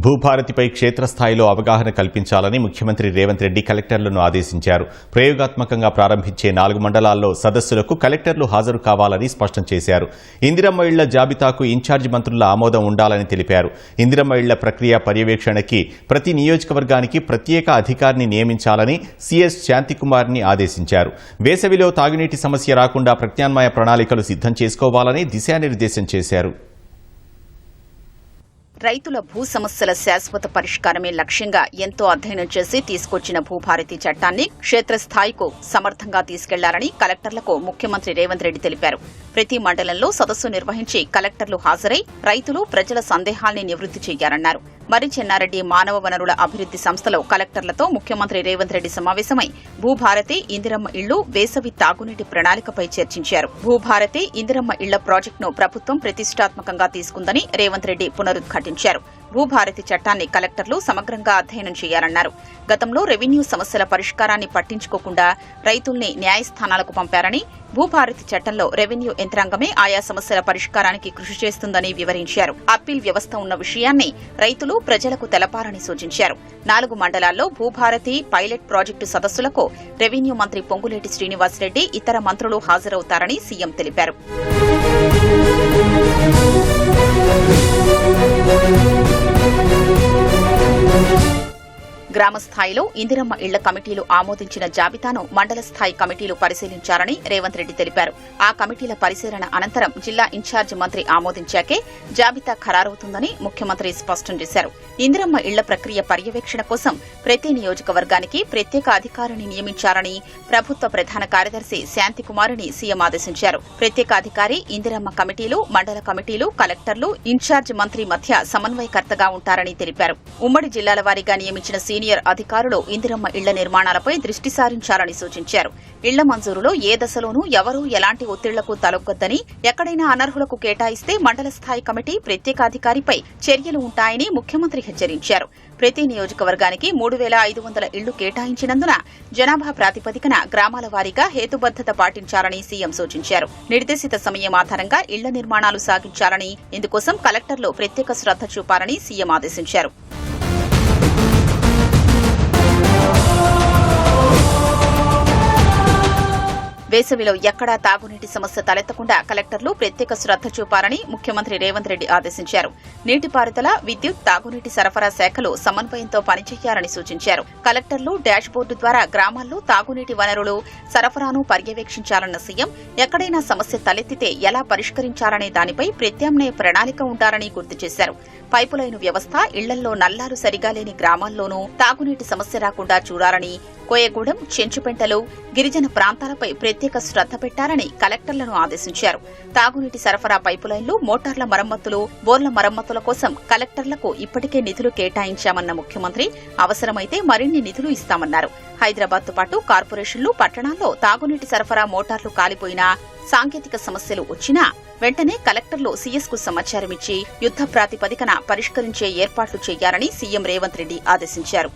భూభారతిపై క్షేత్రస్థాయిలో అవగాహన కల్పించాలని ముఖ్యమంత్రి రేవంత్ రెడ్డి కలెక్టర్లను ఆదేశించారు. ప్రయోగాత్మకంగా ప్రారంభించే 4 మండలాల్లో సదస్సులకు కలెక్టర్లు హాజరు కావాలని స్పష్టం చేశారు. ఇందిరమ్మ ఇళ్ల జాబితాకు ఇన్ఛార్జి మంత్రుల ఆమోదం ఉండాలని తెలిపారు. ఇందిరమ్మ ఇళ్ల ప్రక్రియ పర్యవేక్షణకి ప్రతి నియోజకవర్గానికి ప్రత్యేక అధికారిని నియమించాలని సీఎస్ శాంతికుమార్ని ఆదేశించారు. వేసవిలో తాగునీటి సమస్య రాకుండా ప్రత్యామ్నాయ ప్రణాళికలు సిద్ధం చేసుకోవాలని దిశానిర్దేశం చేశారు. రైతుల భూ సమస్యల శాశ్వత పరిష్కారమే లక్ష్యంగా ఎంతో అధ్యయనం చేసి తీసుకొచ్చిన భూభారతి చట్టాన్ని క్షేత్రస్థాయికు సమర్థంగా తీసుకెళ్లారని కలెక్టర్లకు ముఖ్యమంత్రి రేవంత్ రెడ్డి తెలిపారు. ప్రతి మండలంలో సదస్సు నిర్వహించి కలెక్టర్లు హాజరై రైతులు ప్రజల సందేహాల్ని నివృత్తి చేయాలన్నారు. మరి చెన్నారెడ్డి మానవ వనరుల అభివృద్ది సంస్థలో కలెక్టర్లతో ముఖ్యమంత్రి రేవంత్ రెడ్డి సమావేశమై భూభారతి ఇందిరమ్మ ఇళ్లు వేసవి తాగునీటి ప్రణాళికపై చర్చించారు. భూభారతి ఇందిరమ్మ ఇళ్ల ప్రాజెక్టును ప్రభుత్వం ప్రతిష్టాత్మకంగా తీసుకుందని రేవంత్ రెడ్డి పునరుద్ఘాటించారు. భూభారతి చట్టాన్ని కలెక్టర్లు సమగ్రంగా అధ్యయనం చేయాలన్నారు. గతంలో రెవెన్యూ సమస్యల పరిష్కారాన్ని పట్టించుకోకుండా రైతుల్ని న్యాయస్థానాలకు పంపారని, భూభారతి చట్టంలో రెవెన్యూ యంత్రాంగమే ఆయా సమస్యల పరిష్కారానికి కృషి చేస్తుందని వివరించారు. అప్పీల్ వ్యవస్థ ఉన్న విషయాన్ని రైతులు ప్రజలకు తెలపాలని సూచించారు. 4 మండలాల్లో భూభారతి పైలట్ ప్రాజెక్టు సదస్సులకు రెవెన్యూ మంత్రి పొంగులేటి శ్రీనివాసరెడ్డి ఇతర మంత్రులు హాజరవుతారని సీఎం తెలిపారు. గ్రామ స్థాయిలో ఇందిరమ్మ ఇళ్ల కమిటీలు ఆమోదించిన జాబితాను మండల స్థాయి కమిటీలు పరిశీలించాలని రేవంత్ రెడ్డి తెలిపారు. ఆ కమిటీల పరిశీలన అనంతరం జిల్లా ఇన్ఛార్జి మంత్రి ఆమోదించాకే జాబితా ఖరారవుతుందని ముఖ్యమంత్రి స్పష్టం చేశారు. ఇందిరమ్మ ఇళ్ల ప్రక్రియ పర్యవేక్షణ కోసం ప్రతి నియోజకవర్గానికి ప్రత్యేక అధికారిని నియమించాలని ప్రభుత్వ ప్రధాన కార్యదర్శి శాంతికుమారిని సీఎం ఆదేశించారు. ప్రత్యేక అధికారి ఇందిరమ్మ కమిటీలు, మండల కమిటీలు, కలెక్టర్లు, ఇన్ఛార్జి మంత్రి మధ్య సమన్వయకర్తగా ఉంటారని తెలిపారు. ఉమ్మడి జిల్లాల వారీగా నియమించిన సీనియర్ అధికారులు ఇందిరమ్మ ఇళ్ల నిర్మాణాలపై దృష్టి సారించాలని సూచించారు. ఇళ్ల మంజూరులో ఏ దశలోనూ ఎవరూ ఎలాంటి ఒత్తిళ్లకు తలొగ్గొద్దని, ఎక్కడైనా అనర్హులకు కేటాయిస్తే మండల స్థాయి కమిటీ ప్రత్యేకాధికారిపై చర్యలు ఉంటాయని ముఖ్యమంత్రి హెచ్చరించారు. ప్రతి నియోజకవర్గానికి 3,500 ఇళ్లు కేటాయించినందున జనాభా ప్రాతిపదికన గ్రామాల వారీగా హేతుబద్దత పాటించాలని సీఎం సూచించారు. నిర్దేశిత సమయం ఆధారంగా ఇళ్ల నిర్మాణాలు సాగించాలని, ఇందుకోసం కలెక్టర్లు ప్రత్యేక శ్రద్ధ చూపాలని సీఎం ఆదేశించారు. వేసవిలో ఎక్కడా తాగునీటి సమస్య తలెత్తకుండా కలెక్టర్లు ప్రత్యేక శ్రద్ధ చూపాలని ముఖ్యమంత్రి రేవంత్ రెడ్డి ఆదేశించారు. నీటిపారుదల, విద్యుత్, తాగునీటి సరఫరా శాఖలు సమన్వయంతో పనిచేయాలని సూచించారు. కలెక్టర్లు డాష్ బోర్డు ద్వారా గ్రామాల్లో తాగునీటి వనరులు సరఫరాను పర్యవేక్షించాలన్న సీఎం, ఎక్కడైనా సమస్య తలెత్తితే ఎలా పరిష్కరించాలనే దానిపై ప్రత్యామ్నాయ ప్రణాళిక ఉండాలని గుర్తు చేశారు. పైపులైను వ్యవస్థ, ఇళ్లల్లో నల్లాలు సరిగా లేని గ్రామాల్లోనూ తాగునీటి సమస్య రాకుండా చూడాలని, కోయగూడెం, చెంచుపెంటలు, గిరిజన ప్రాంతాలపై ప్రత్యేక శ్రద్ధ పెట్టాలని కలెక్టర్లను ఆదేశించారు. తాగునీటి సరఫరా పైపులైన్లు, మోటార్ల మరమ్మతులు, బోర్ల మరమ్మతుల కోసం కలెక్టర్లకు ఇప్పటికే నిధులు కేటాయించామన్న ముఖ్యమంత్రి, అవసరమైతే మరిన్ని నిధులు ఇస్తామన్నారు. హైదరాబాద్తో పాటు కార్పొరేషన్లు, పట్టణాల్లో తాగునీటి సరఫరా మోటార్లు కాలిపోయినా, సాంకేతిక సమస్యలు వచ్చినా వెంటనే కలెక్టర్లు సీఎస్కు సమాచారమిచ్చి యుద్ద ప్రాతిపదికన పరిష్కరించే ఏర్పాట్లు చేయాలని సీఎం రేవంత్ రెడ్డి ఆదేశించారు.